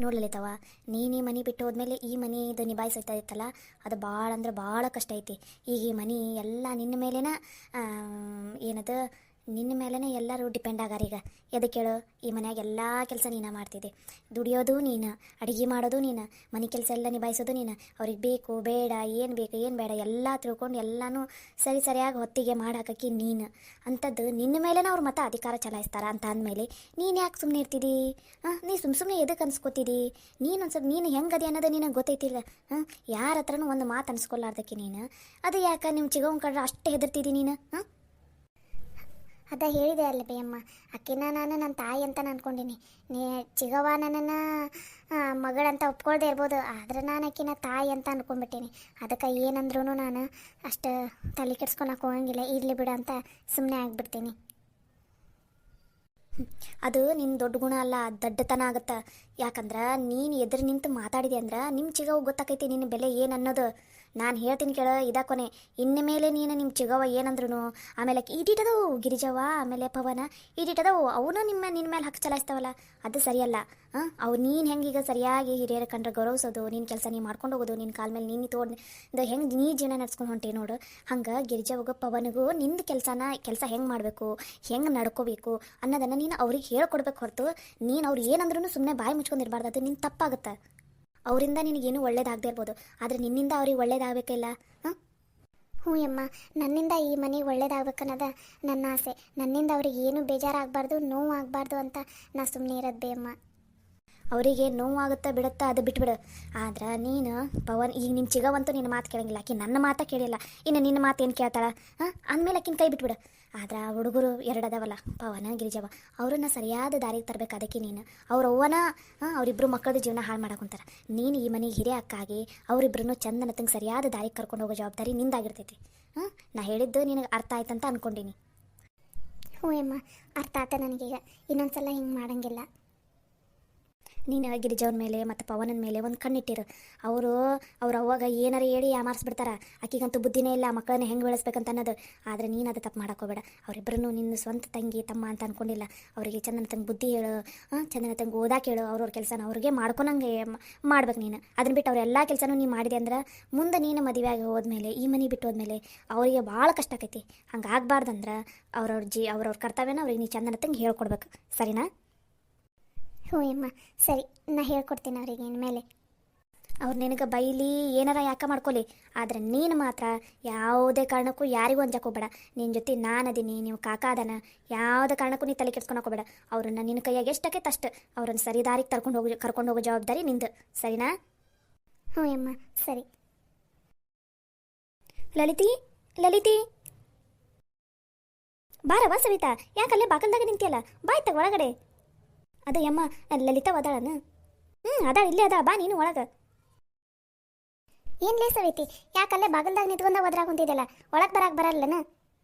ನೋಡ್ಲತ್ತವ ನೀನು ಈ ಮನೆ ಬಿಟ್ಟು ಹೋದ್ಮೇಲೆ ಈ ಮನೆ ಇದು ನಿಭಾಯಿಸ್ತಾ ಇತ್ತಲ್ಲ, ಅದು ಭಾಳ ಅಂದ್ರೆ ಭಾಳ ಕಷ್ಟ ಐತಿ. ಈಗ ಈ ಮನೆ ಎಲ್ಲ ನಿನ್ನ ಮೇಲೇನ ಏನದು ನಿನ್ನ ಮೇಲೇ ಎಲ್ಲರೂ ಡಿಪೆಂಡ್ ಆಗಾರ. ಈಗ ಎದಕ್ಕೆ ಹೇಳು, ಈ ಮನ್ಯಾಗ ಎಲ್ಲ ಕೆಲಸ ನೀನು ಮಾಡ್ತಿದ್ದೆ. ದುಡಿಯೋದು ನೀನು, ಅಡುಗೆ ಮಾಡೋದು ನೀನು, ಮನೆ ಕೆಲಸ ಎಲ್ಲ ನಿಭಾಯಿಸೋದು ನೀನು. ಅವ್ರಿಗೆ ಬೇಕು ಬೇಡ, ಏನು ಬೇಕು ಏನು ಬೇಡ ಎಲ್ಲ ತಿಳ್ಕೊಂಡು ಎಲ್ಲನೂ ಸರಿಯಾಗಿ ಹೊತ್ತಿಗೆ ಮಾಡಾಕಿ ನೀನು. ಅಂಥದ್ದು ನಿನ್ನ ಮೇಲೇ ಅವ್ರು ಮತ್ತೆ ಅಧಿಕಾರ ಚಲಾಯಿಸ್ತಾರ ಅಂತ ಅಂದಮೇಲೆ ನೀನು ಯಾಕೆ ಸುಮ್ಮನೆ ಇರ್ತಿದ್ದಿ? ನೀ ಸುಮ್ಮನೆ ಎದಕ್ಕೆ ಅನ್ಸ್ಕೊತಿದ್ದಿ? ನೀನು ಒಂದು ಸ್ವಲ್ಪ ನೀನು ಹೆಂಗದಿ ಅನ್ನೋದು ನಿನಗೆ ಗೊತ್ತೈತಿಲ್ಲ. ಯಾರ ಹತ್ರನೂ ಒಂದು ಮಾತು ಅನ್ಸ್ಕೊಲಾರ್ದಕ್ಕೆ ನೀನು ಅದು ಯಾಕೆ ನಿಮ್ಮ ಚಿಗವನ್ ಕಂಡ್ರೆ ಅಷ್ಟು ಹೆದರ್ತಿದ್ದಿ ನೀನು? ಅದ ಹೇಳಿದೆ ಅಲ್ಲ ಬೇಯಮ್ಮ, ಅಕ್ಕಿನ ನಾನು ನನ್ನ ತಾಯಿ ಅಂತ ಅನ್ಕೊಂಡಿನಿ. ನೀ ಚಿಗವ್ವ ನನ್ನನ್ನು ಮಗಳಂತ ಒಪ್ಕೊಳ್ದೆ ಇರ್ಬೋದು, ಆದ್ರೆ ನಾನು ಅಕ್ಕಿನ ತಾಯಿ ಅಂತ ಅನ್ಕೊಂಡ್ಬಿಟ್ಟೀನಿ. ಅದಕ್ಕೆ ಏನಂದ್ರೂ ನಾನು ಅಷ್ಟು ತಲೆ ಕೆಡ್ಸ್ಕೊಳಕ್ಕೆ ಹೋಗಂಗಿಲ್ಲ, ಇರಲಿ ಬಿಡು ಅಂತ ಸುಮ್ಮನೆ ಆಗ್ಬಿಡ್ತೀನಿ. ಅದು ನಿನ್ನ ದೊಡ್ಡ ಗುಣ ಅಲ್ಲ, ದಡ್ಡತನ ಆಗುತ್ತೆ. ಯಾಕಂದ್ರೆ ನೀನು ಎದುರು ನಿಂತು ಮಾತಾಡಿದೆ ಅಂದ್ರೆ ನಿಮ್ಮ ಚಿಗವ್ ಗೊತ್ತಾಕೈತಿ ನಿನ್ನ ಬೆಲೆ ಏನು ಅನ್ನೋದು. ನಾನು ಹೇಳ್ತೀನಿ ಕೇಳ, ಕೊನೆ. ಇನ್ನು ಮೇಲೆ ನೀನು ನಿಮ್ಮ ಚಿಗವ ಏನಂದ್ರು ಆಮೇಲೆ ಈಟಿಟದವು ಗಿರಿಜವ್ವ ಆಮೇಲೆ ಪವನ ಈಟಿಟದವು ಅವನು ನಿನ್ನ ಮೇಲೆ ಹಕ್ಕು ಚಲಾಯಿಸ್ತಾವಲ್ಲ, ಅದು ಸರಿಯಲ್ಲ. ಅವು ನೀನು ಹೆಂಗೀಗ ಸರಿಯಾಗಿ ಹಿರಿಯರ ಕಂಡ್ರೆ ಗೌರವಿಸೋದು, ನಿನ್ನ ಕೆಲಸ ನೀನು ಮಾಡ್ಕೊಂಡು ಹೋಗೋದು, ನಿನ್ನ ಕಾಲ ಮೇಲೆ ನೀನು ತೊಗೊಂಡು ಹೆಂಗೆ ನೀ ಜೀವನ ನಡ್ಸ್ಕೊಂಡು ಹೊಂಟಿ ನೋಡು. ಹಂಗೆ ಗಿರಿಜವ್ಗ ಪವನಿಗೂ ನಿಂದು ಕೆಲಸ ಹೆಂಗೆ ಮಾಡಬೇಕು, ಹೆಂಗೆ ನಡ್ಕೋಬೇಕು ಅನ್ನೋದನ್ನು ನೀನು ಅವ್ರಿಗೆ ಹೇಳ್ಕೊಡ್ಬೇಕು ಹೊರತು ನೀನು ಅವ್ರು ಏನಂದ್ರೂ ಸುಮ್ಮನೆ ಬಾಯಿ ಮುಚ್ಕೊಂಡಿರ್ಬಾರ್ದು. ಅದು ನಿನ್ನ ತಪ್ಪಾಗುತ್ತೆ. ಅವರಿಂದ ನಿನಗೇನು ಒಳ್ಳೇದಾಗದೇ ಇರ್ಬೋದು, ಆದರೆ ನಿನ್ನಿಂದ ಅವ್ರಿಗೆ ಒಳ್ಳೇದಾಗಬೇಕಿಲ್ಲ. ಹ್ಞೂ ಅಮ್ಮ, ನನ್ನಿಂದ ಈ ಮನೆಗೆ ಒಳ್ಳೇದಾಗಬೇಕನ್ನೋದ ನನ್ನ ಆಸೆ. ನನ್ನಿಂದ ಅವ್ರಿಗೆ ಏನೂ ಬೇಜಾರಾಗಬಾರ್ದು, ನೋವು ಆಗಬಾರ್ದು ಅಂತ ನಾ ಸುಮ್ಮನೆ ಇರೋದು ಬೇಯಮ್ಮ. ಅವರಿಗೆ ನೋವಾಗುತ್ತಾ ಬಿಡುತ್ತಾ ಅದು ಬಿಟ್ಬಿಡು. ಆದ್ರೆ ನೀನು ಪವನ್ ಈಗ ನಿಮ್ಮ ಚಿಗವಂತೂ ನಿನ್ನ ಮಾತು ಕೇಳಂಗಿಲ್ಲ, ಆಕಿ ನನ್ನ ಮಾತಾ ಕೇಳಿಲ್ಲ, ಇನ್ನು ನಿನ್ನ ಮಾತು ಏನು ಕೇಳ್ತಾಳ? ಅಂದಮೇಲೆ ಆಕಿನ ಕೈ ಬಿಟ್ಬಿಡು. ಆದ್ರೆ ಆ ಹುಡುಗರು ಎರಡದವಲ್ಲ, ಪವನ ಗಿರಿಜವ, ಅವ್ರನ್ನ ಸರಿಯಾದ ದಾರಿಗೆ ತರಬೇಕು. ಅದಕ್ಕೆ ನೀನು ಅವ್ರ ಅವ್ವನ ಅವರಿಬ್ಬರು ಮಕ್ಕಳದ ಜೀವನ ಹಾಳು ಮಾಡಕೊಂತಾರೆ. ನೀನು ಈ ಮನೆಗೆ ಹಿರಿಯ ಅಕ್ಕಾಗಿ ಅವರಿಬ್ಬರನ್ನು ಚಂದನತ್ತಂಗೆ ಸರಿಯಾದ ದಾರಿಗೆ ಕರ್ಕೊಂಡು ಹೋಗೋ ಜವಾಬ್ದಾರಿ ನಿಂದಾಗಿರ್ತೈತಿ. ನಾ ಹೇಳಿದ್ದು ನಿನಗೆ ಅರ್ಥ ಆಯ್ತಂತ ಅನ್ಕೊಂಡೀನಿ. ಹ್ಞೂ ಅಮ್ಮ, ಅರ್ಥ ಆತ ನನಗೀಗ. ಇನ್ನೊಂದ್ಸಲ ಹಿಂಗೆ ಮಾಡಂಗಿಲ್ಲ. ನೀನು ಗಿರಿಜವನ ಮೇಲೆ ಮತ್ತು ಪವನನ ಮೇಲೆ ಒಂದು ಕಣ್ಣಿಟ್ಟಿರು. ಅವ್ರ ಅವಾಗ ಏನಾರ ಹೇಳಿ ಯಾಮಾರಿಸ್ಬಿಡ್ತಾರ. ಆಕಿಗಂತೂ ಬುದ್ಧಿನೇ ಇಲ್ಲ ಮಕ್ಕಳನ್ನ ಹೆಂಗೆ ಬೆಳೆಸ್ಬೇಕಂತ ಅನ್ನೋದು. ಆದರೆ ನೀನು ಅದು ತಪ್ಪು ಮಾಡೋಕೋಬೇಡ. ಅವರಿಬ್ಬರನ್ನು ನಿನ್ನ ಸ್ವಂತ ತಂಗಿ ತಮ್ಮ ಅಂತ ಅಂದ್ಕೊಂಡಿಲ್ಲ. ಅವರಿಗೆ ಚಂದನ ತಂಗೆ ಬುದ್ಧಿ ಹೇಳು, ಚಂದನ ತಂಗೆ ಓದಾಕೆ ಹೇಳು. ಅವ್ರವ್ರ ಕೆಲಸನ ಅವ್ರಿಗೆ ಮಾಡ್ಕೊಳಂಗೆ ಮಾಡ್ಬೇಕು ನೀನು. ಅದನ್ನ ಬಿಟ್ಟು ಅವ್ರೆಲ್ಲ ಕೆಲಸನೂ ನೀನು ಮಾಡಿದೆ ಅಂದ್ರೆ ಮುಂದೆ ನೀನು ಮದುವೆ ಆಗಿ ಹೋದ್ಮೇಲೆ, ಈ ಮನೆ ಬಿಟ್ಟು ಹೋದ್ಮೇಲೆ ಅವರಿಗೆ ಭಾಳ ಕಷ್ಟ ಆಕೈತಿ. ಹಂಗೆ ಆಗಬಾರ್ದಂದ್ರೆ ಅವ್ರವ್ರ ಕರ್ತವ್ಯನ ಅವ್ರಿಗೆ ನೀ ಚಂದನ ತಂಗೆ ಹೇಳ್ಕೊಡ್ಬೇಕು. ಸರಿನಾ? ಹ್ಞೂ ಅಮ್ಮ, ಸರಿ, ನಾ ಹೇಳ್ಕೊಡ್ತೀನಿ ಅವ್ರಿಗೆ ಇನ್ಮೇಲೆ. ಅವ್ರು ನಿನಗೆ ಬೈಲಿ ಏನಾರ ಯಾಕೆ ಮಾಡ್ಕೊಲಿ, ಆದರೆ ನೀನು ಮಾತ್ರ ಯಾವುದೇ ಕಾರಣಕ್ಕೂ ಯಾರಿಗೂ ಅಂಜಕ್ಕೆ ಹೋಗ್ಬೇಡ. ನಿನ್ನ ಜೊತೆ ನಾನು ಅದೀನಿ, ನೀವು ಕಾಕ ಅದನ, ಯಾವುದೇ ಕಾರಣಕ್ಕೂ ನೀನು ತಲೆ ಕೆಡ್ಸ್ಕೊಳಕ್ಕೆ ಹೋಗ್ಬೇಡ. ಅವ್ರನ್ನ ನಿನ್ನ ಕೈಯಾಗೆ ಎಷ್ಟಕ್ಕೆ ಅಷ್ಟು ಅವ್ರನ್ನ ಸರಿ ದಾರಿಗೆ ಕರ್ಕೊಂಡು ಹೋಗೋ ಜವಾಬ್ದಾರಿ ನಿಂದು. ಸರಿನಾ? ಹ್ಞೂ ಅಮ್ಮ, ಸರಿ. ಲಲಿತಿ ಬಾರವಾ ಸವಿತಾ, ಯಾಕಲ್ಲೇ ಬಾಕಲ್ದಾಗ ನಿಂತಿಯಲ್ಲ, ಬಾಯ್ ತಗ ಒಳಗಡೆ. ಅದು ಯಮ್ಮ ಲಲಿತಾ ಅದಾಳನ? ಅದಾಳ, ಇಲ್ಲೇ ಅದ, ಬಾ ನೀನು ಒಳಗೆ. ಏನ್ಲೇ ಸವಿತಿ, ಯಾಕಲ್ಲೇ ಬಾಗಲ್ದಾಗ ನಿಂತ್ಕೊಂಡ ಒದ್ರಾಗ ಕುಂತಿದ್ದಲ್ಲ, ಒಳಗೆ ಬರಾಕ್ ಬರಲ್ಲನ?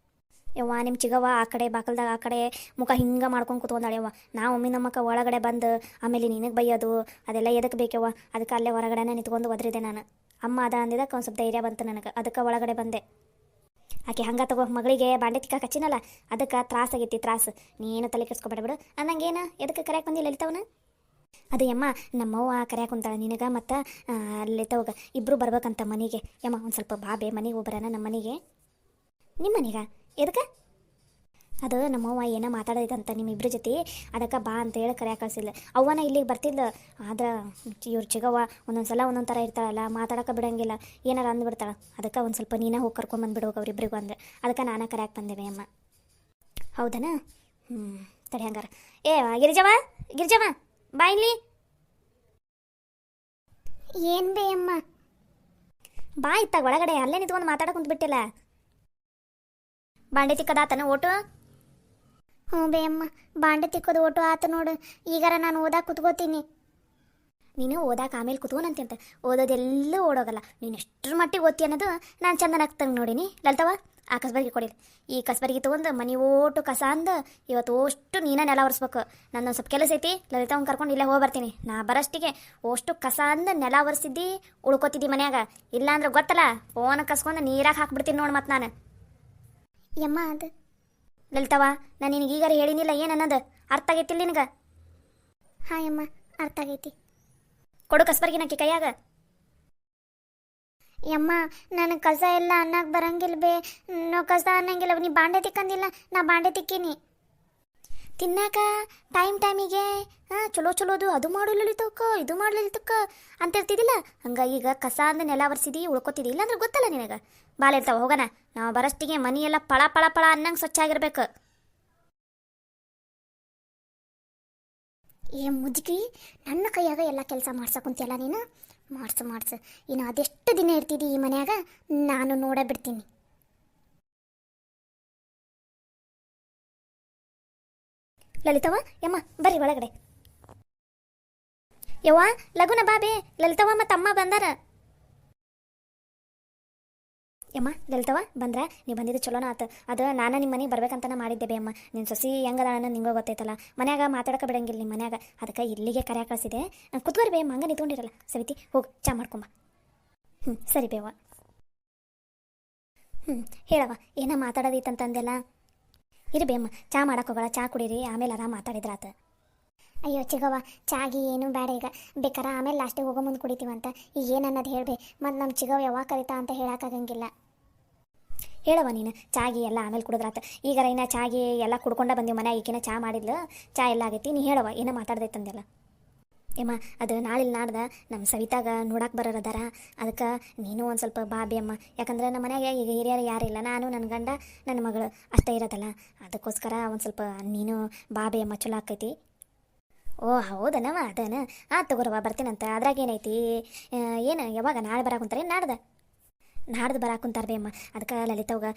ಯವ್ವ ನಿಮ್ಮ ಚಿಗವ್ವ ಆ ಕಡೆ ಬಾಕಲ್ದಾಗ ಆ ಕಡೆ ಮುಖ ಹಿಂಗೆ ಮಾಡ್ಕೊಂಡು ಕೂತ್ಕೊಂಡಾಳೆ ಯವ್ವ. ನಾವು ಒಮ್ಮೆ ನಮ್ಮಕ್ಕ ಒಳಗಡೆ ಬಂದು ಆಮೇಲೆ ನಿನಗೆ ಬೈಯೋದು ಅದೆಲ್ಲ ಎದಕ್ಕೆ ಬೇಕವ್ವ? ಅದಕ್ಕೆ ಅಲ್ಲೇ ಹೊರಗಡೆನೇ ನಿಂತ್ಕೊಂಡು ಒದ್ರಿದೆ ನಾನು. ಅಮ್ಮ ಅದ ಅಂದಿದ್ದಕ್ಕೆ ಒಂದು ಸ್ವಲ್ಪ ಧೈರ್ಯ ಬಂತು ನನಗೆ, ಅದಕ್ಕೆ ಒಳಗಡೆ ಬಂದೆ. ಆಕೆ ಹಂಗೆ ತಗೋ, ಮಗಳಿಗೆ ಬಾಂಡೆ ತಿಕ್ಕ ಹಚ್ಚಿನಲ್ಲ, ಅದಕ್ಕೆ ತ್ರಾಸಾಗೈತಿ. ನೀನು ತಲೆ ಕೆಡ್ಸ್ಕೊಬೇಡ ಬಿಡು. ಅನ್ನಂಗೇನು ಎದಕ್ಕೆ ಕರೆಯಕ್ಕೆ ಬಂದಿಲ್ಲ ಲಲಿತವನ? ಅದು ಯಮ್ಮ ನಮ್ಮವ್ವ ಕರೆಯಕ್ಕೆ ಕುಂತಾಳ ನಿನಗೆ ಮತ್ತು ಲಲಿತವ್ಗ ಇಬ್ಬರು ಬರ್ಬೇಕಂತ ಮನೆಗೆ. ಯಮ್ಮ ಒಂದು ಸ್ವಲ್ಪ ಬಾಬೆ ಮನೆಗೆ ಹೋಗ್ಬರೋಣ ನಮ್ಮ ಮನೆಗೆ. ನಿಮ್ಮ ಮನೆಗೆ ಎದಕ್ಕೆ? ಅದು ನಮ್ಮವ್ವ ಏನೋ ಮಾತಾಡೋದಂತ ನಿಮ್ಮಿಬ್ಬರ ಜೊತೆ, ಅದಕ್ಕೆ ಬಾ ಅಂತ ಹೇಳಿ ಕರೆಯಕ್ಕೆ ಕಳಿಸಿಲ್ಲ. ಅವ್ವನ ಇಲ್ಲಿಗೆ ಬರ್ತಿದ್ಲು, ಆದ್ರೆ ಇವ್ರು ಚಿಗವ್ವ ಒಂದೊಂದು ಸಲ ಒಂದೊಂದು ಥರ ಇರ್ತಾಳಲ್ಲ, ಮಾತಾಡೋಕೆ ಬಿಡೋಂಗಿಲ್ಲ, ಏನಾರು ಅಂದ್ಬಿಡ್ತಾಳೆ. ಅದಕ್ಕೆ ಒಂದು ಸ್ವಲ್ಪ ನೀನೇ ಹೋಗಿ ಕರ್ಕೊಂಬಂದ್ಬಿಡೋಕೆ ಅವ್ರಿಬ್ರಿಗೂ ಅಂದ್ರೆ, ಅದಕ್ಕೆ ನಾನು ಕರೆಯಕ್ಕೆ ಬಂದೇವೆ ಅಮ್ಮ. ಹೌದನ? ತಡಿ ಹಂಗಾರ. ಗಿರಿಜವ ಬಾ ಇಲ್ಲಿ. ಏನು ಬೇಯಮ್ಮ? ಬಾ ಇತ್ತಾಗ ಒಳಗಡೆ, ಅಲ್ಲೇ ನಿಂತ್ಕೊಂಡು ಮಾತಾಡೋ ಕುಂತ್ಬಿಟ್ಟಿಲ್ಲ. ಬಾಂಡೆ ತಿಕ್ಕದಾತನ ಓಟು? ಹ್ಞೂ ಬೇಯಮ್ಮ, ಬಾಂಡೆ ತಿಕ್ಕೋದು ಓಟು ಆತು ನೋಡು. ಈಗಾರ ನಾನು ಓದಾಕ ಕುತ್ಕೋತೀನಿ. ನೀನು ಓದಾಕ ಆಮೇಲೆ ಕುತ್ಕೋನಂತೆ, ಓದೋದೆಲ್ಲೂ ಓಡೋಗಲ್ಲ. ನೀನು ಎಷ್ಟರ ಮಟ್ಟಿಗೆ ಓದ್ತಿ ಅನ್ನೋದು ನಾನು ಚಂದನ ಆಗ್ತಂಗೆ ನೋಡೀನಿ. ಲಲಿತವ ಆ ಕಸ್ಬರ್ಗಿ ಕೊಡಿಲ್ಲ. ಈ ಕಸ್ಬರ್ಗಿ ತೊಗೊಂಡು ಮನೆ ಓಟು ಕಸ ಅಂದು ಇವತ್ತು ಅಷ್ಟು ನೀನೇ ನೆಲ ಒರೆಸ್ಬೇಕು. ನನ್ನೊಂದು ಸ್ವಲ್ಪ ಕೆಲಸ ಐತಿ, ಲಲಿತವ್ನ ಕರ್ಕೊಂಡು ಇಲ್ಲೇ ಹೋಗಿ ಬರ್ತೀನಿ. ನಾ ಬರೋಷ್ಟಿಗೆ ಅಷ್ಟು ಕಸ ಅಂದು ನೆಲ ಒರೆಸಿದ್ದಿ ಉಳ್ಕೊತಿದ್ದಿ ಮನ್ಯಾಗ. ಇಲ್ಲಾಂದ್ರೆ ಗೊತ್ತಲ್ಲ, ಫೋನ್ ಕಸ್ಕೊಂಡು ನೀರಾಗ ಹಾಕ್ಬಿಡ್ತೀನಿ ನೋಡಿ ಮತ್ತೆ ನಾನು. ಯಮ್ಮ ಅದು ಲಲಿತವ, ನಾನು ನಿನಗೆ ಈಗಾರ ಹೇಳಿನಿಲ್ಲ ಏನು ಅನ್ನೋದು, ಅರ್ಥ ಆಗೈತಿಲ್ಲ ನಿನಗೆ? ಹಾಂ ಯಮ್ಮ, ಅರ್ಥ ಆಗೈತಿ. ಕೊಡು ಕಸ್ಬರ್ಗಿನಕ್ಕಿ ಕೈಯಾಗ. ಯಮ್ಮ ನನಗೆ ಕಸ ಎಲ್ಲ ಅನ್ನಕ್ಕೆ ಬರಂಗಿಲ್ಲ ಬೇ. ನಾವು ಕಸ ಅನ್ನಂಗಿಲ್ಲ. ನೀ ಬಾಂಡೆ ತಿಕ್ಕಂದಿಲ್ಲ, ನಾ ಬಾಂಡೆ ತಿಕ್ಕೀನಿ. ತಿನ್ನಾಕ ಟೈಮಿಗೆ ಚಲೋ ಚಲೋದು ಅದು ಮಾಡು ಲಲಿತಕ್ಕ, ಇದು ಮಾಡು ಲಲಿತಕ್ಕ ಅಂತ ಇರ್ತಿದ್ದಿಲ್ಲ. ಹಂಗ ಈಗ ಕಸ ಅಂದ ನೆಲ ಒರೆಸಿದಿ ಉಳ್ಕೊತಿದ್ದಿ. ಇಲ್ಲಾಂದ್ರೆ ಗೊತ್ತಲ್ಲ ನಿನಗೆ. ಬಾಲ್ ಇರ್ತಾವ, ಹೋಗೋಣ. ನಾವು ಬರಷ್ಟಿಗೆ ಮನಿ ಎಲ್ಲ ಪಳ ಪಳ ಪಳ ಅನ್ನಂಗೆ ಸ್ವಚ್ಛ ಆಗಿರ್ಬೇಕು. ಏ ಮುಜ್ಗಿ, ನನ್ನ ಕೈಯಾಗ ಎಲ್ಲ ಕೆಲಸ ಮಾಡ್ಸಕ್ಕುಂತಿಯಲ್ಲ ನೀನು. ಮಾಡ್ಸು. ಇನ್ನು ಅದೆಷ್ಟು ದಿನ ಇರ್ತಿದ್ದಿ ಈ ಮನ್ಯಾಗ, ನಾನು ನೋಡೇ ಬಿಡ್ತೀನಿ. ಲಲಿತವ್ವ, ಯಮ್ಮ ಬರ್ರಿ ಒಳಗಡೆ. ಯವ್ವ ಲಗುನ ಬಾಬೆ, ಲಲಿತವ್ವ ಮತ್ತು ಅಮ್ಮ ಬಂದಾರ. ಯಮ್ಮ ಲಲಿತವ್ವ ಬಂದ್ರ? ನೀವು ಬಂದಿದ್ದು ಚಲೋನ ಆತು. ಅದು ನಾನು ನಿಮ್ಮ ಮನೆಗೆ ಬರ್ಬೇಕಂತನ ಮಾಡಿದ್ದೆ ಬೇ ಅಮ್ಮ. ನಿನ್ನ ಸೊಸಿ ಹೆಂಗದಾಳನ್ನ ನಿಂಗೆ ಗೊತ್ತೈತಲ್ಲ. ಮನ್ಯಾಗ ಮಾತಾಡಕ್ಕೆ ಬಿಡಂಗಿಲ್ಲ ನಿಮ್ಮ ಮನ್ಯಾಗ. ಅದಕ್ಕೆ ಇಲ್ಲಿಗೆ ಕರೆ ಕಳಿಸಿದೆ. ಕುತ್ವರಿ ಬೇ, ಹಂಗ ನಿಂತ್ಕೊಂಡಿರಲ್ಲ. ಸವಿತಿ ಹೋಗಿ ಚಾ ಮಾಡ್ಕೊಂಬ. ಸರಿ ಬೇವ. ಹೇಳವ, ಏನ ಮಾತಾಡೋದಿತ್ತಂತಂದೆಲ್ಲ. ಇರಿ ಬೇಮ್ಮ, ಚಾ ಮಾಡಕ್ಕೆ ಹೋಗೋಣ. ಚಾ ಕುಡೀರಿ, ಆಮೇಲೆ ಆರಾಮ ಮಾತಾಡಿದ್ರಾತ. ಅಯ್ಯೋ ಚಿಗವ್ವ, ಚಾಗಿ ಏನು ಬೇಡ ಈಗ. ಬೇಕಾರ ಆಮೇಲೆ ಲಾಸ್ಟಿಗೆ ಹೋಗೋ ಮುಂದೆ ಕುಡಿತೀವಂತ. ಈಗ ಏನನ್ನೋದು ಹೇಳ್ಬೇ. ಮತ್ತು ನಮ್ಮ ಚಿಗವ್ ಯಾವಾಗ ಕರಿತಾ ಅಂತ ಹೇಳೋಕ್ಕಾಗಂಗಿಲ್ಲ. ಹೇಳವ ನೀನು, ಚಾಗಿ ಎಲ್ಲ ಆಮೇಲೆ ಕುಡಿದ್ರಾತ. ಈಗ ರೈನ ಚಾಗಿ ಎಲ್ಲ ಕುಡ್ಕೊಂಡ ಬಂದೀವಿ ಮನ್ಯಾಗ. ಈಕಿನ ಚಾ ಮಾಡಿದ್ಲು, ಚಾ ಎಲ್ಲ ಆಗೈತಿ. ನೀ ಹೇಳವ, ಏನೋ ಮಾತಾಡ್ದೈತಂದೆಲ್ಲ. ಏಮ್ಮ ಅದು ನಾಳಿಲ್ಲ ನಾಡ್ದ ನಮ್ಮ ಸವಿತಾಗ ನೋಡಕ್ಕೆ ಬರೋರದಾರ. ಅದಕ್ಕೆ ನೀನು ಒಂದು ಸ್ವಲ್ಪ ಬಾ ಬಿ ಅಮ್ಮ. ಯಾಕಂದ್ರೆ ನಮ್ಮ ಮನೆಯಾಗ ಈಗ ಹಿರಿಯರು ಯಾರಿಲ್ಲ, ನಾನು ನನ್ನ ಗಂಡ ನನ್ನ ಮಗಳು ಅಷ್ಟೇ ಇರೋದಲ್ಲ. ಅದಕ್ಕೋಸ್ಕರ ಒಂದು ಸ್ವಲ್ಪ ನೀನು ಬಾ ಬಿ ಅಮ್ಮ, ಚಲೋ ಆಕೈತಿ. ಓ ಹೌದನವ, ಅದನ ತಗೋರವ, ಬರ್ತೀನಂತ. ಅದ್ರಾಗ ಏನೈತಿ? ಏನು ಯಾವಾಗ ನಾಳೆ ಬರಾಕುಂತಾರೆ? ನಾಡ್ದು ಬರಾಕುಂತಾರ ಬೇ ಅಮ್ಮ. ಅದಕ್ಕೆ ಲಲಿತವ್ವ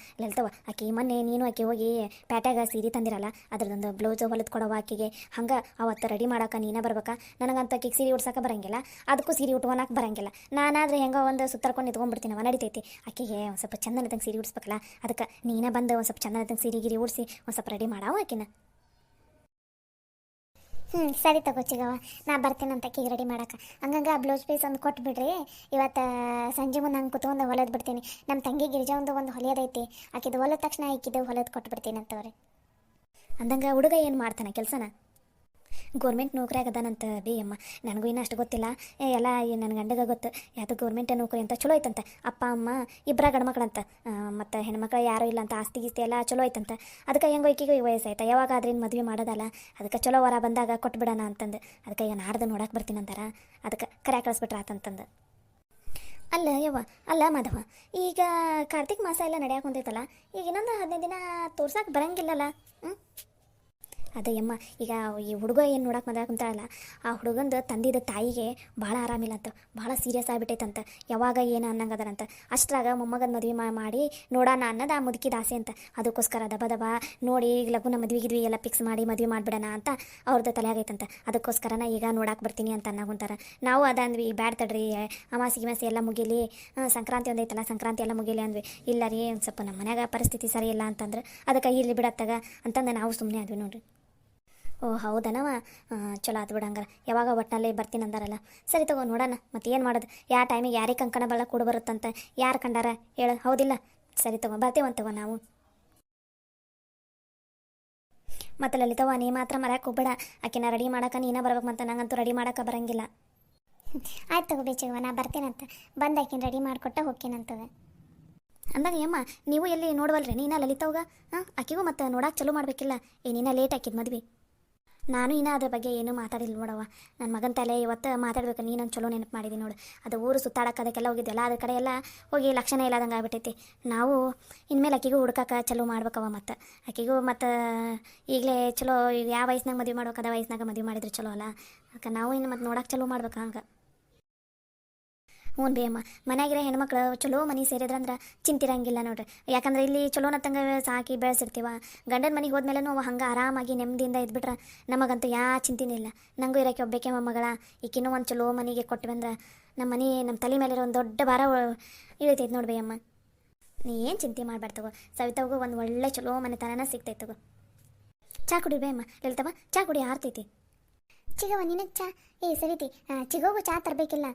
ಆಕಿ ಮೊನ್ನೆ ನೀನು ಆಕೆ ಹೋಗಿ ಪ್ಯಾಟ್ಯಾಗ ಸೀರೆ ತಂದಿರಲ್ಲ, ಅದ್ರದ್ದೊಂದು ಬ್ಲೌಸ್ ಹೊಲಿದು ಕೊಡವ ಆಕಿಗೆ. ಹಂಗೆ ಅವತ್ತು ರೆಡಿ ಮಾಡೋಕೆ ನೀನೇ ಬರ್ಬೇಕಾ? ನನಗಂತ ಆಕಿಗೆ ಸೀರೆ ಉಡ್ಸೋಕೆ ಬರಂಗಿಲ್ಲ, ಅದಕ್ಕೂ ಸೀರೆ ಉಟ್ಕೊಳಕ್ಕೆ ಬರಂಗಿಲ್ಲ. ನಾನಾದರೆ ಹೆಂಗೋ ಒಂದು ಸುತ್ತರ್ಕೊಂಡು ನಿಂತ್ಕೊಂಡ್ಬಿಡ್ತೀನವ, ನಡಿತೈತಿ. ಆಕೆಗೆ ಒಂದು ಸ್ವಲ್ಪ ಚಂದನದಂಗೆ ಸೀರೆ ಉಡ್ಸ್ಬೇಕಲ್ಲ. ಅದಕ್ಕೆ ನೀನೇ ಬಂದು ಒಂದು ಸ್ವಲ್ಪ ಚಂದನದಂಗೆ ಸೀರೆ ಗಿರಿ ಉಡಿಸಿ ಒಂದು ಸ್ವಲ್ಪ ರೆಡಿ ಮಾಡವ ಆಕಿನ. ಸರಿ ತಗೋ ಚಿಗವ್ವ, ನಾ ಬರ್ತೀನಂತ ಆಕಿಗೆ ರೆಡಿ ಮಾಡಕ್ಕೆ. ಹಂಗಂಗೆ ಆ ಬ್ಲೌಸ್ ಪೀಸ್ ಒಂದು ಕೊಟ್ಬಿಡ್ರಿ. ಇವತ್ತು ಸಂಜೆ ಮುಂದೆ ಹಂಗೆ ಕುತ್ಕೊಂಡು ಹೊಲಿದ್ ಬಿಡ್ತೀನಿ. ನಮ್ಮ ತಂಗಿ ಗಿರಿಜಾ ಒಂದು ಹೊಲಿಯೋದೈತಿ. ಆಕಿದು ಹೊಲಿದ ತಕ್ಷಣ ಆಕಿದು ಹೊಲಿದು ಕೊಟ್ಬಿಡ್ತೀನಿ ಅಂತವ್ರಿ. ಅಂದಂಗೆ ಹುಡುಗ ಏನು ಮಾಡ್ತಾನೆ ಕೆಲಸನ? ಗೋರ್ಮೆಂಟ್ ನೌಕರಿಯಾಗ ಅದಾನಂತ ಬಿ ಅಮ್ಮ. ನನಗೂ ಇನ್ನೂ ಅಷ್ಟು ಗೊತ್ತಿಲ್ಲ. ಎಲ್ಲ ನನ್ನ ಗಂಡಗೆ ಗೊತ್ತು. ಯಾವುದು ಗೋರ್ಮೆಂಟ್ ನೌಕರಿ ಅಂತ. ಚಲೋ ಐತಂತ. ಅಪ್ಪ ಅಮ್ಮ ಇಬ್ಬರ ಗಂಡ್ಮಕ್ಳಂತ. ಮತ್ತು ಹೆಣ್ಮಕ್ಳು ಯಾರೂ ಇಲ್ಲ ಅಂತ. ಆಸ್ತಿ ಗೀಸ್ತಿ ಎಲ್ಲ ಚಲೋ ಐತಂತ. ಅದಕ್ಕೆ ಹೆಂಗೋ ಈಕಿಗೂ ವಯಸ್ಸಾಯ್ತಾ, ಯಾವಾಗ ಆದ್ರೇನು ಮದುವೆ ಮಾಡೋದಲ್ಲ. ಅದಕ್ಕೆ ಚಲೋ ವರ ಬಂದಾಗ ಕೊಟ್ಬಿಡೋಣ ಅಂತಂದು. ಅದಕ್ಕೆ ಈಗ ನಾಡ್ದು ನೋಡಕ್ಕೆ ಬರ್ತೀನಂತಾರ. ಅದಕ್ಕೆ ಕರೆ ಕಳಿಸ್ಬಿಟ್ರೆ ಆತಂತಂದು. ಅಲ್ಲ ಯವ್ವ, ಅಲ್ಲ ಮಾಧವ, ಈಗ ಕಾರ್ತಿಕ್ ಮಾಸ ಎಲ್ಲ ನಡೆಯಕ್ಕೆ ಹೊಂದೈತಲ್ಲ, ಈಗ ಇನ್ನೊಂದು 15 ದಿನ ತೋರ್ಸಕ್ಕೆ ಬರಂಗಿಲ್ಲಲ್ಲ? ಅದೇ ಯಮ್ಮ, ಈಗ ಈ ಹುಡುಗ ಏನು ನೋಡಕ್ಕೆ ಮದುವೆ ಕುಂತಾಳಲ್ಲ, ಆ ಹುಡುಗಂದು ತಂದಿದ್ದ ತಾಯಿಗೆ ಭಾಳ ಆರಾಮಿಲ್ಲ ಅಂತ. ಭಾಳ ಸೀರಿಯಸ್ ಆಗಿಬಿಟ್ಟೈತಂತ. ಯಾವಾಗ ಏನು ಅನ್ನಂಗದರಂತ. ಅಷ್ಟ್ರಾಗ ಮೊಮ್ಮಗನ ಮದುವೆ ಮಾಡಿ ನೋಡೋಣ ಅನ್ನೋದು ಆ ಮುದುಕಿದ ಆಸೆ ಅಂತ. ಅದಕ್ಕೋಸ್ಕರ ದಬ ನೋಡಿ ಈಗ ಲಗುನ ಮದುವೆ ಎಲ್ಲ ಫಿಕ್ಸ್ ಮಾಡಿ ಮದುವೆ ಮಾಡಿಬಿಡೋಣ ಅಂತ ಅವ್ರದ್ದು ತಲೆ ಆಗೈತಂತ. ಅದಕ್ಕೋಸ್ಕರನ ಈಗ ನೋಡಕ್ಕೆ ಬರ್ತೀನಿ ಅಂತ ಅನ್ನಕೊಂತಾರೆ. ನಾವು ಅದಂದ್ವಿ, ಬ್ಯಾಡ್ ತಡ್ರಿ, ಅಮಾಸಿ ಎಲ್ಲ ಮುಗಿಲಿ, ಸಂಕ್ರಾಂತಿ ಒಂದೈತಲ್ಲ, ಸಂಕ್ರಾಂತಿ ಎಲ್ಲ ಮುಗಿಲಿ ಅಂದ್ವಿ. ಇಲ್ಲ ರೀ, ಒಂದು ಸ್ವಲ್ಪ ನಮ್ಮ ಮನ್ಯಾಗ ಪರಿಸ್ಥಿತಿ ಸರಿ ಇಲ್ಲ ಅಂತಂದ್ರೆ ಅದಕ್ಕೆ ಇಲ್ಲಿ ಬಿಡತ್ತಾಗ ಅಂತಂದು ನಾವು ಸುಮ್ಮನೆ ಆದ್ವಿ ನೋಡ್ರಿ. ಓ ಹೌದನವ, ಚಲೋ ಆತು ಬಿಡು. ಹಂಗಾರೆ ಯಾವಾಗ ಒಟ್ಟಿನಲ್ಲಿ ಬರ್ತೀನಿ ಅಂದಾರಲ್ಲ. ಸರಿ ತಗೋ, ನೋಡೋಣ ಮತ್ತೆ ಏನು ಮಾಡೋದು. ಯಾವ ಟೈಮಿಗೆ ಯಾರಿಗೆ ಕಂಕಣ ಬಳ್ಳ ಕೂಡ ಬರುತ್ತಂತ ಯಾರು ಕಂಡಾರ ಹೇಳು, ಹೌದಿಲ್ಲ? ಸರಿ ತಗೋ, ಬರ್ತೇವಂತವ ನಾವು. ಮತ್ತು ಲಲಿತವ್ವ, ನೀ ಮಾತ್ರ ಮರ್ಯಾಕೆ ಹೋಗ್ಬೇಡ. ಆಕಿನ ರೆಡಿ ಮಾಡೋಕೆ ನೀನೇ ಬರ್ಬೇಕು. ಮತ್ತು ನಂಗಂತೂ ರೆಡಿ ಮಾಡೋಕೆ ಬರಂಗಿಲ್ಲ. ಆಯ್ತು ತಗೋ ಬೇಚಿಗವ್ವ, ನಾ ಬರ್ತೀನಂತ. ಬಂದು ಆಕಿನ ರೆಡಿ ಮಾಡಿಕೊಟ್ಟ ಹೋಗ್ತೀನಂತದ. ಅಂದಾಗ ಯಮ್ಮ, ನೀವು ಎಲ್ಲಿ ನೋಡ್ವಲ್ರಿ ನೀನ ಲಲಿತವ್ಗ? ಆಕಿಗೂ ಮತ್ತು ನೋಡಕ್ಕೆ ಚಲೋ ಮಾಡಬೇಕಿಲ್ಲ. ಏನಿನ್ನ ಲೇಟ್ ಆಕಿದ್ ಮದ್ವೆ. ನಾನು ಇನ್ನೂ ಅದ್ರ ಬಗ್ಗೆ ಏನೂ ಮಾತಾಡಿಲ್ಲ ನೋಡವ್ವ. ನನ್ನ ಮಗನ ತಲೆ ಇವತ್ತು ಮಾತಾಡ್ಬೇಕು. ನೀನು ಚಲೋ ನೆನಪು ಮಾಡಿದ್ದೀನಿ ನೋಡು. ಅದು ಊರು ಸುತ್ತಾಡಕ್ಕೆ ಅದಕ್ಕೆಲ್ಲ ಹೋಗಿದ್ದೆಲ್ಲ, ಅದ್ರ ಕಡೆ ಎಲ್ಲ ಹೋಗಿ ಲಕ್ಷಣ ಇಲ್ಲದಂಗೆ ಆಗ್ಬಿಟ್ಟೈತಿ. ನಾವು ಇನ್ಮೇಲೆ ಆಕಿಗೂ ಹುಡ್ಕಕ್ಕೆ ಚಲೋ ಮಾಡ್ಬೇಕವ. ಮತ್ತು ಆಕಿಗೂ ಮತ್ತು ಈಗಲೇ ಚಲೋ ಯಾವ ವಯಸ್ಸಿನಾಗ ಮದುವೆ ಮಾಡ್ಬೇಕು, ಅದ ವಯಸ್ಸಿನಾಗ ಮದುವೆ ಮಾಡಿದ್ರೆ ಚಲೋ ಅಲ್ಲ. ಅದಕ್ಕೆ ನಾವು ಇನ್ನು ಮತ್ತು ನೋಡಕ್ಕೆ ಚಲೋ ಮಾಡ್ಬೇಕು. ಹಂಗೆ ಹ್ಞೂ ಬೇ ಅಮ್ಮ, ಮನ್ಯಾಗಿರೋ ಹೆಣ್ಮಕ್ಳು ಚಲೋ ಮನೆ ಸೇರಿದ್ರಂದ್ರೆ ಚಿಂತಿರಂಗಿಲ್ಲ ನೋಡ್ರಿ. ಯಾಕಂದ್ರೆ ಇಲ್ಲಿ ಚಲೋನತ್ತಂಗೆ ಸಾಕಿ ಬೆಳೆಸಿರ್ತೀವ. ಗಂಡನ ಮನೆಗೆ ಹೋದ್ಮೇಲೆ ನಾವು ಹಂಗೆ ಆರಾಮಾಗಿ ನೆಮ್ಮದಿಯಿಂದ ಇದ್ಬಿಟ್ರೆ ನಮಗಂತೂ ಚಿಂತಿನೇ ಇಲ್ಲ. ನನಗೂ ಇರೋಕ್ಕೆ ಒಬ್ಬಕ್ಕೆ ಮೊಮ್ಮಗಳ, ಈಕಿನ್ನೂ ಒಂದು ಚಲೋ ಮನೆಗೆ ಕೊಟ್ಟು ಬಂದ್ರೆ ನಮ್ಮ ಮನೆ ನಮ್ಮ ತಲೆ ಮೇಲಿರೋ ಒಂದು ದೊಡ್ಡ ಭಾರ ಇಳಿತೈತೆ ನೋಡ್ಬೇ ಅಮ್ಮ. ನೀ ಏನು ಚಿಂತೆ ಮಾಡಬಾರ್ದು. ಸವಿತಾಗೂ ಒಂದು ಒಳ್ಳೆ ಚಲೋ ಮನೆತನ ಸಿಗ್ತೈತೆ ತಗೋ. ಚಾ ಕುಡಿ ಬೇ ಅಮ್ಮ. ಲಲಿತವ್ವ, ಚಾ ಕುಡಿ, ಆರ್ತೈತಿ. ಚಿಗವ್ವ, ನಿನಗೆ ಚಾ? ಸವಿತಿ, ಚಿಗೋಗು ಚಾ ತರಬೇಕಿಲ್ಲ?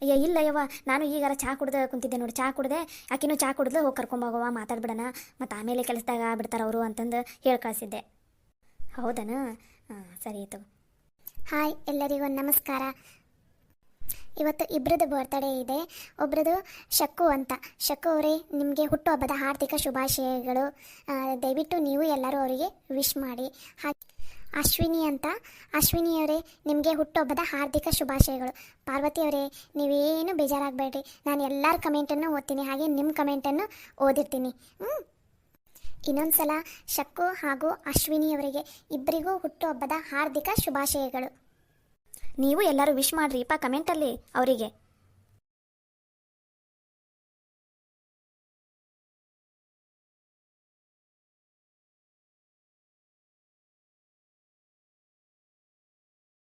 ಅಯ್ಯ ಇಲ್ಲ ಯವ್ವ, ನಾನು ಈಗಾರ ಚಾ ಕುಡ್ದು ಕುಂತಿದ್ದೆ ನೋಡಿ. ಚಾ ಕುಡ್ದೆ, ಆಕಿನೂ ಚಾ ಕುಡಿದ್ಲು. ಹೋಗಿ ಕರ್ಕೊಂಬೋಗವ, ಮಾತಾಡ್ಬಿಡೋಣ, ಮತ್ತು ಆಮೇಲೆ ಕೆಲಸದಾಗ ಬಿಡ್ತಾರೆ ಅವರು ಅಂತಂದು ಹೇಳಿ ಕಳಿಸಿದ್ದೆ. ಹೌದನ? ಸರಿ ಆಯ್ತು. ಹಾಯ್, ಎಲ್ಲರಿಗೂ ನಮಸ್ಕಾರ. ಇವತ್ತು ಇಬ್ಬರದ್ದು ಬರ್ತ್ಡೇ ಇದೆ. ಒಬ್ರದ್ದು ಶಕ್ಕು ಅಂತ. ಶಕ್ಕು ಅವರೇ, ನಿಮಗೆ ಹುಟ್ಟುಹಬ್ಬದ ಹಾರ್ದಿಕ ಶುಭಾಶಯಗಳು. ದಯವಿಟ್ಟು ನೀವು ಎಲ್ಲರೂ ಅವರಿಗೆ ವಿಶ್ ಮಾಡಿ. ಹಾಗೆ ಅಶ್ವಿನಿ ಅಂತ. ಅಶ್ವಿನಿಯವರೇ, ನಿಮಗೆ ಹುಟ್ಟುಹಬ್ಬದ ಹಾರ್ದಿಕ ಶುಭಾಶಯಗಳು. ಪಾರ್ವತಿಯವರೇ, ನೀವೇನು ಬೇಜಾರಾಗಬೇಡ್ರಿ, ನಾನು ಎಲ್ಲರ ಕಮೆಂಟನ್ನು ಓದ್ತೀನಿ, ಹಾಗೆ ನಿಮ್ಮ ಕಮೆಂಟನ್ನು ಓದಿರ್ತೀನಿ. ಇನ್ನೊಂದು ಸಲ ಶಕ್ಕು ಹಾಗೂ ಅಶ್ವಿನಿಯವರಿಗೆ ಇಬ್ಬರಿಗೂ ಹುಟ್ಟುಹಬ್ಬದ ಹಾರ್ದಿಕ ಶುಭಾಶಯಗಳು. ನೀವು ಎಲ್ಲರೂ ವಿಶ್ ಮಾಡ್ರಿಪ್ಪ ಕಮೆಂಟಲ್ಲಿ ಅವರಿಗೆ.